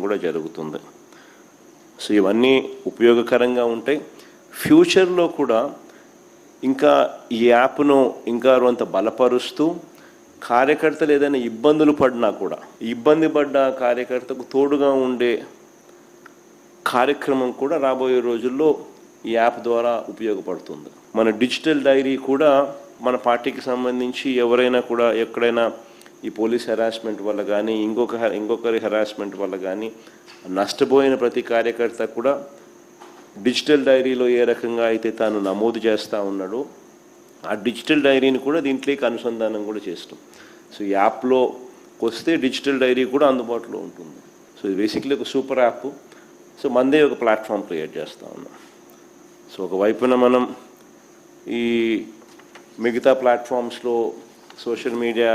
కూడా జరుగుతుంది. సో ఇవన్నీ ఉపయోగకరంగా ఉంటాయి. ఫ్యూచర్లో కూడా ఇంకా ఈ యాప్ను ఇంకా కొంత బలపరుస్తూ కార్యకర్తలు ఏదైనా ఇబ్బందులు పడినా కూడా ఇబ్బంది పడ్డ కార్యకర్తకు తోడుగా ఉండే కార్యక్రమం కూడా రాబోయే రోజుల్లో ఈ యాప్ ద్వారా ఉపయోగపడుతుంది. మన డిజిటల్ డైరీ కూడా మన పార్టీకి సంబంధించి ఎవరైనా కూడా ఎక్కడైనా ఈ పోలీస్ హెరాస్మెంట్ వల్ల కానీ ఇంకొకరి హెరాస్మెంట్ వల్ల కానీ నష్టపోయిన ప్రతి కార్యకర్త కూడా డిజిటల్ డైరీలో ఏ రకంగా అయితే తాను నమోదు చేస్తూ ఉన్నాడో ఆ డిజిటల్ డైరీని కూడా దీంట్లోకి అనుసంధానం కూడా చేస్తాం. సో ఈ యాప్లో వస్తే డిజిటల్ డైరీ కూడా అందుబాటులో ఉంటుంది. సో ఇది బేసిక్లీ ఒక సూపర్ యాప్. సో మనదే ఒక ప్లాట్ఫామ్ క్రియేట్ చేస్తూ ఉన్నాం. సో ఒకవైపున మనం ఈ మిగతా ప్లాట్ఫామ్స్లో సోషల్ మీడియా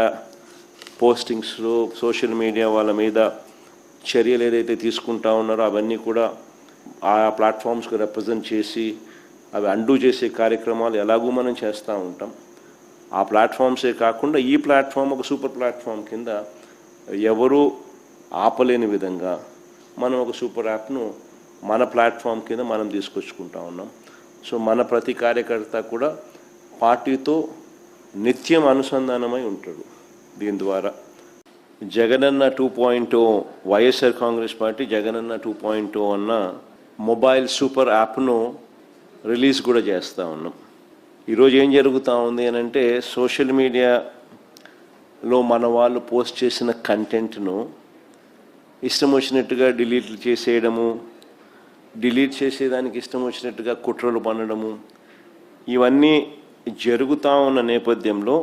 పోస్టింగ్స్లో సోషల్ మీడియా వాళ్ళ మీద చర్యలు ఏదైతే తీసుకుంటా ఉన్నారో అవన్నీ కూడా ఆ ప్లాట్ఫామ్స్కి రిప్రజెంట్ చేసి అవి అండూ చేసే కార్యక్రమాలు ఎలాగూ మనం చేస్తూ ఉంటాం. ఆ ప్లాట్ఫామ్సే కాకుండా ఈ ప్లాట్ఫామ్ ఒక సూపర్ ప్లాట్ఫామ్ కింద ఎవరూ ఆపలేని విధంగా మనం ఒక సూపర్ యాప్ను మన ప్లాట్ఫామ్ కింద మనం తీసుకొచ్చుకుంటా ఉన్నాం. సో మన ప్రతి కార్యకర్త కూడా పార్టీతో నిత్యం అనుసంధానమై ఉంటాడు. దీని ద్వారా జగనన్న 2.0 వైఎస్ఆర్ కాంగ్రెస్ పార్టీ జగనన్న 2.0 అన్న మొబైల్ సూపర్ యాప్ను రిలీజ్ కూడా చేస్తూ ఉన్నాం. ఈరోజు ఏం జరుగుతూ ఉంది అని అంటే సోషల్ మీడియాలో మన వాళ్ళు పోస్ట్ చేసిన కంటెంట్ను ఇష్టం వచ్చినట్టుగా డిలీట్ చేసేయడము, డిలీట్ చేసేదానికి ఇష్టం వచ్చినట్టుగా కుట్రలు పన్నడము ఇవన్నీ జరుగుతూ ఉన్న నేపథ్యంలో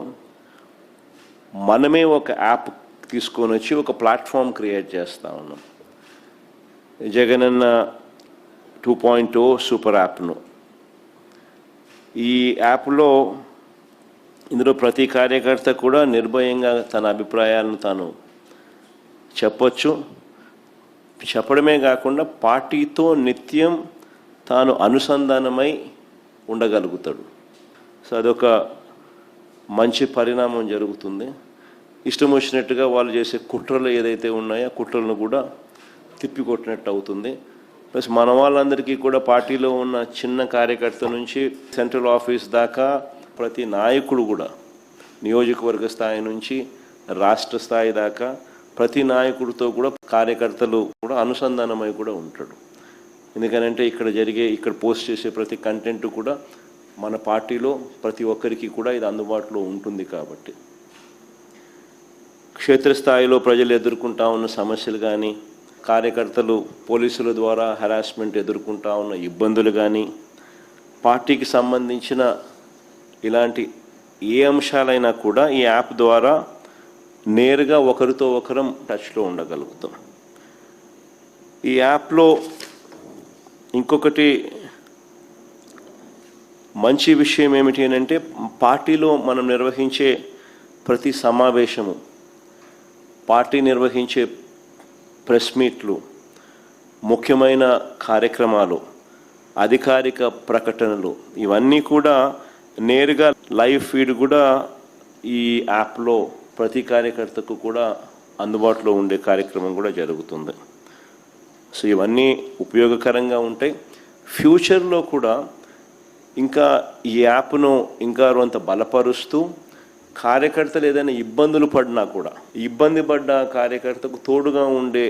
మనమే ఒక యాప్ తీసుకొని వచ్చి ఒక ప్లాట్ఫామ్ క్రియేట్ చేస్తూ ఉన్నాం. జగనన్న 2.0 సూపర్ యాప్ను ఈ యాప్లో ఇందులో ప్రతి కార్యకర్త కూడా నిర్భయంగా తన అభిప్రాయాలను తాను చెప్పొచ్చు. చెప్పడమే కాకుండా పార్టీతో నిత్యం తాను అనుసంధానమై ఉండగలుగుతాడు. సో అదొక మంచి పరిణామం జరుగుతుంది. ఇష్టం వచ్చినట్టుగా వాళ్ళు చేసే కుట్రలు ఏదైతే ఉన్నాయో కుట్రలను కూడా తిప్పికొట్టినట్టు అవుతుంది. ప్లస్ మన వాళ్ళందరికీ కూడా పార్టీలో ఉన్న చిన్న కార్యకర్త నుంచి సెంట్రల్ ఆఫీస్ దాకా ప్రతి నాయకుడు కూడా నియోజకవర్గ స్థాయి నుంచి రాష్ట్ర స్థాయి దాకా ప్రతి నాయకుడితో కూడా కార్యకర్తలు కూడా అనుసంధానమై కూడా ఉంటాడు. ఎందుకనంటే ఇక్కడ పోస్ట్ చేసే ప్రతి కంటెంట్ కూడా మన పార్టీలో ప్రతి ఒక్కరికి కూడా ఇది అందుబాటులో ఉంటుంది. కాబట్టి క్షేత్రస్థాయిలో ప్రజలు ఎదుర్కొంటా ఉన్న సమస్యలు కానీ కార్యకర్తలు పోలీసుల ద్వారా హెరాస్మెంట్ ఎదుర్కొంటా ఉన్న ఇబ్బందులు కానీ పార్టీకి సంబంధించిన ఇలాంటి ఏ అంశాలైనా కూడా ఈ యాప్ ద్వారా నేరుగా ఒకరితో ఒకరం టచ్లో ఉండగలుగుతాం. ఈ యాప్లో ఇంకొకటి మంచి విషయం ఏమిటి అని అంటే పార్టీలో మనం నిర్వహించే ప్రతి సమావేశము, పార్టీ నిర్వహించే ప్రెస్ మీట్లు, ముఖ్యమైన కార్యక్రమాలు, అధికారిక ప్రకటనలు ఇవన్నీ కూడా నేరుగా లైవ్ ఫీడ్ కూడా ఈ యాప్లో ప్రతి కార్యకర్తకు కూడా అందుబాటులో ఉండే కార్యక్రమం కూడా జరుగుతుంది. సో ఇవన్నీ ఉపయోగకరంగా ఉంటాయి. ఫ్యూచర్లో కూడా ఇంకా ఈ యాప్ను ఇంకా కొంత బలపరుస్తూ కార్యకర్తలు ఏదైనా ఇబ్బందులు పడినా కూడా ఇబ్బంది పడ్డ కార్యకర్తకు తోడుగా ఉండే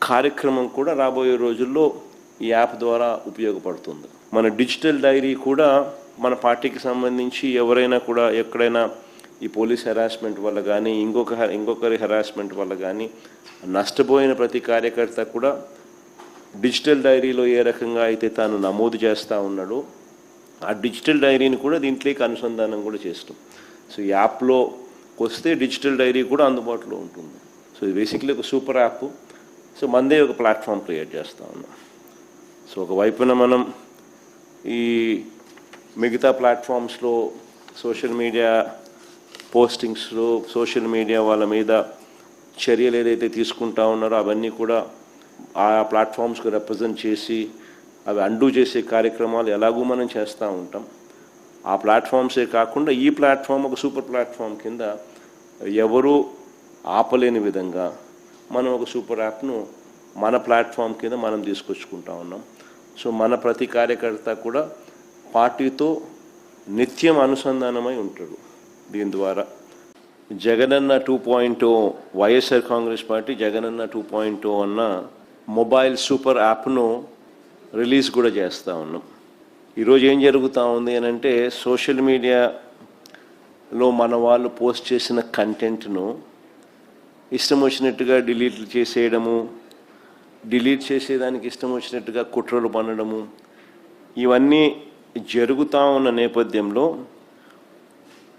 కార్యక్రమం కూడా రాబోయే రోజుల్లో ఈ యాప్ ద్వారా ఉపయోగపడుతుంది. మన డిజిటల్ డైరీ కూడా మన పార్టీకి సంబంధించి ఎవరైనా కూడా ఎక్కడైనా ఈ పోలీస్ హెరాస్మెంట్ వల్ల కానీ ఇంకొకరి హెరాస్మెంట్ వల్ల కానీ నష్టపోయిన ప్రతి కార్యకర్త కూడా డిజిటల్ డైరీలో ఏ రకంగా అయితే తాను నమోదు చేస్తూ ఉన్నాడో ఆ డిజిటల్ డైరీని కూడా దీంట్లోకి అనుసంధానం కూడా చేస్తాం. సో ఈ యాప్లో వస్తే డిజిటల్ డైరీ కూడా అందుబాటులో ఉంటుంది. సో ఇది బేసిక్లీ ఒక సూపర్ యాప్. సో మనదే ఒక ప్లాట్ఫామ్ క్రియేట్ చేస్తూ ఉన్నాం. సో ఒకవైపున మనం ఈ మిగతా ప్లాట్ఫామ్స్లో సోషల్ మీడియా పోస్టింగ్స్లో సోషల్ మీడియా వాళ్ళ మీద చర్యలు ఏదైతే తీసుకుంటా ఉన్నారో అవన్నీ కూడా ఆ ప్లాట్ఫామ్స్కి రిప్రజెంట్ చేసి అవి అండూ చేసే కార్యక్రమాలు ఎలాగూ మనం చేస్తూ ఉంటాం. ఆ ప్లాట్ఫామ్సే కాకుండా ఈ ప్లాట్ఫామ్ ఒక సూపర్ ప్లాట్ఫామ్ కింద ఎవరూ ఆపలేని విధంగా మనం ఒక సూపర్ యాప్ను మన ప్లాట్ఫామ్ కింద మనం తీసుకొచ్చుకుంటా ఉన్నాం. సో మన ప్రతి కార్యకర్త కూడా పార్టీతో నిత్యం అనుసంధానమై ఉంటాడు. దీని ద్వారా జగనన్న 2.0 వైఎస్ఆర్ కాంగ్రెస్ పార్టీ జగనన్న 2.0 అన్న మొబైల్ సూపర్ యాప్ను రిలీజ్ కూడా చేస్తూ ఉన్నాం. ఈరోజు ఏం జరుగుతూ ఉంది అని అంటే, సోషల్ మీడియాలో మన వాళ్ళు పోస్ట్ చేసిన కంటెంట్ను ఇష్టం వచ్చినట్టుగా డిలీట్ చేసేయడము, డిలీట్ చేసేదానికి ఇష్టం వచ్చినట్టుగా కుట్రలు పన్నడము, ఇవన్నీ జరుగుతూ ఉన్న నేపథ్యంలో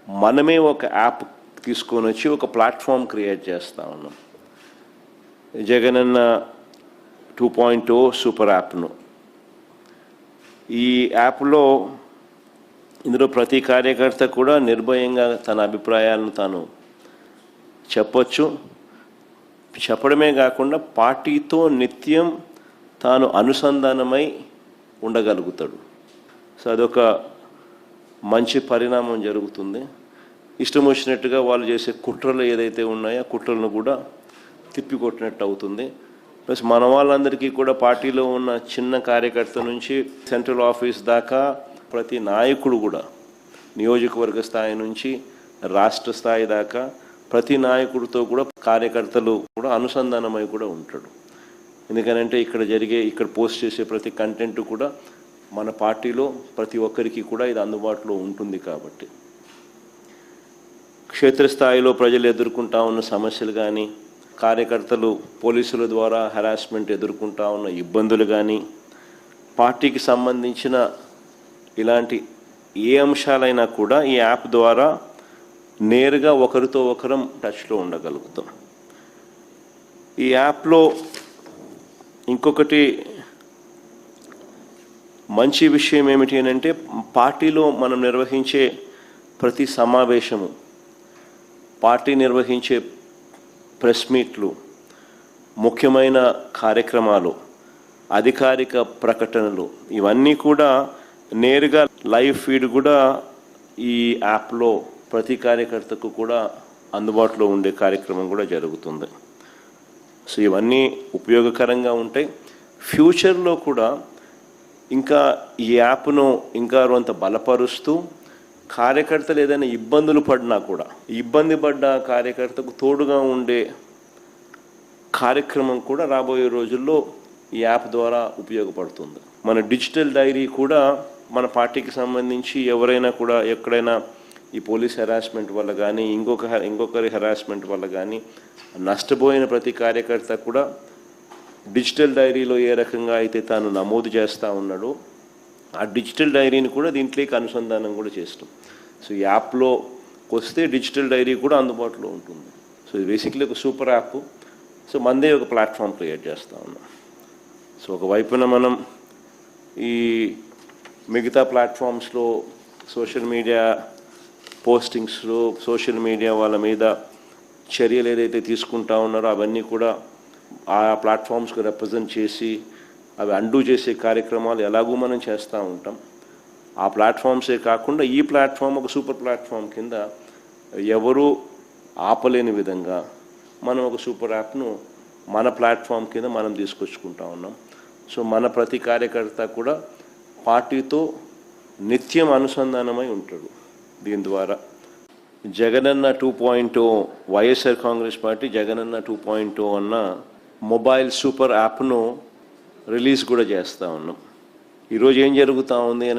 మనమే ఒక యాప్ తీసుకొని వచ్చి ఒక ప్లాట్ఫామ్ క్రియేట్ చేస్తూ ఉన్నాం. జగనన్న 2.0 సూపర్ యాప్ను. ఈ యాప్లో ఇందులో ప్రతి కార్యకర్త కూడా నిర్భయంగా తన అభిప్రాయాలను తాను చెప్పొచ్చు. చెప్పడమే కాకుండా పార్టీతో నిత్యం తాను అనుసంధానమై ఉండగలుగుతాడు. సో అదొక మంచి పరిణామం జరుగుతుంది. ఇష్టం వచ్చినట్టుగా వాళ్ళు చేసే కుట్రలు ఏదైతే ఉన్నాయో కుట్రలను కూడా తిప్పికొట్టినట్టు అవుతుంది. ప్లస్ మన వాళ్ళందరికీ కూడా పార్టీలో ఉన్న చిన్న కార్యకర్త నుంచి సెంట్రల్ ఆఫీస్ దాకా ప్రతి నాయకుడు కూడా నియోజకవర్గ స్థాయి నుంచి రాష్ట్ర స్థాయి దాకా ప్రతి నాయకుడితో కూడా కార్యకర్తలు కూడా అనుసంధానమై కూడా ఉంటాడు. ఎందుకనంటే ఇక్కడ పోస్ట్ చేసే ప్రతి కంటెంట్ కూడా మన పార్టీలో ప్రతి ఒక్కరికి కూడా ఇది అందుబాటులో ఉంటుంది. కాబట్టి క్షేత్రస్థాయిలో ప్రజలు ఎదుర్కొంటా ఉన్న సమస్యలు కానీ, కార్యకర్తలు పోలీసుల ద్వారా హెరాస్మెంట్ ఎదుర్కొంటా ఉన్న ఇబ్బందులు కానీ, పార్టీకి సంబంధించిన ఇలాంటి ఏ అంశాలైనా కూడా ఈ యాప్ ద్వారా నేరుగా ఒకరితో ఒకరం టచ్లో ఉండగలుగుతాం. ఈ యాప్లో ఇంకొకటి మంచి విషయం ఏమిటి అని అంటే, పార్టీలో మనం నిర్వహించే ప్రతి సమావేశము, పార్టీ నిర్వహించే ప్రెస్ మీట్లు, ముఖ్యమైన కార్యక్రమాలు, అధికారిక ప్రకటనలు, ఇవన్నీ కూడా నేరుగా లైవ్ ఫీడ్ కూడా ఈ యాప్లో ప్రతి కార్యకర్తకు కూడా అందుబాటులో ఉండే కార్యక్రమం కూడా జరుగుతుంది. సో ఇవన్నీ ఉపయోగకరంగా ఉంటాయి. ఫ్యూచర్లో కూడా ఇంకా ఈ యాప్ను ఇంకా కొంత బలపరుస్తూ కార్యకర్తలు ఏదైనా ఇబ్బందులు పడినా కూడా ఇబ్బంది పడ్డ కార్యకర్తకు తోడుగా ఉండే కార్యక్రమం కూడా రాబోయే రోజుల్లో ఈ యాప్ ద్వారా ఉపయోగపడుతుంది. మన డిజిటల్ డైరీ కూడా మన పార్టీకి సంబంధించి ఎవరైనా కూడా ఎక్కడైనా ఈ పోలీస్ హెరాస్మెంట్ వల్ల కానీ ఇంకొకరి హెరాస్మెంట్ వల్ల కానీ నష్టపోయిన ప్రతి కార్యకర్త కూడా డిజిటల్ డైరీలో ఏ రకంగా అయితే తాను నమోదు చేస్తూ ఉన్నాడో ఆ డిజిటల్ డైరీని కూడా దీంట్లోకి అనుసంధానం కూడా చేస్తాం. సో ఈ యాప్లో వస్తే డిజిటల్ డైరీ కూడా అందుబాటులో ఉంటుంది. సో ఇది బేసిక్లీ ఒక సూపర్ యాప్. సో మనదే ఒక ప్లాట్ఫామ్ క్రియేట్ చేస్తూ ఉన్నాం. సో ఒకవైపున మనం ఈ మిగతా ప్లాట్ఫామ్స్లో సోషల్ మీడియా పోస్టింగ్స్లో సోషల్ మీడియా వాళ్ళ మీద చర్యలు ఏదైతే తీసుకుంటా ఉన్నారో అవన్నీ కూడా ఆ ప్లాట్ఫామ్స్కి రిప్రజెంట్ చేసి అవి అండూ చేసే కార్యక్రమాలు ఎలాగూ మనం చేస్తూ ఉంటాం. ఆ ప్లాట్ఫామ్సే కాకుండా ఈ ప్లాట్ఫామ్ ఒక సూపర్ ప్లాట్ఫామ్ కింద ఎవరూ ఆపలేని విధంగా మనం ఒక సూపర్ యాప్ను మన ప్లాట్ఫామ్ కింద మనం తీసుకొచ్చుకుంటా ఉన్నాం. సో మన ప్రతి కార్యకర్త కూడా పార్టీతో నిత్యం అనుసంధానమై ఉంటాడు. దీని ద్వారా జగనన్న 2.0 వైఎస్ఆర్ కాంగ్రెస్ పార్టీ జగనన్న 2.0 అన్న మొబైల్ సూపర్ యాప్ను రిలీజ్ కూడా చేస్తూ ఉన్నాం. ఈరోజు ఏం జరుగుతూ ఉంది అని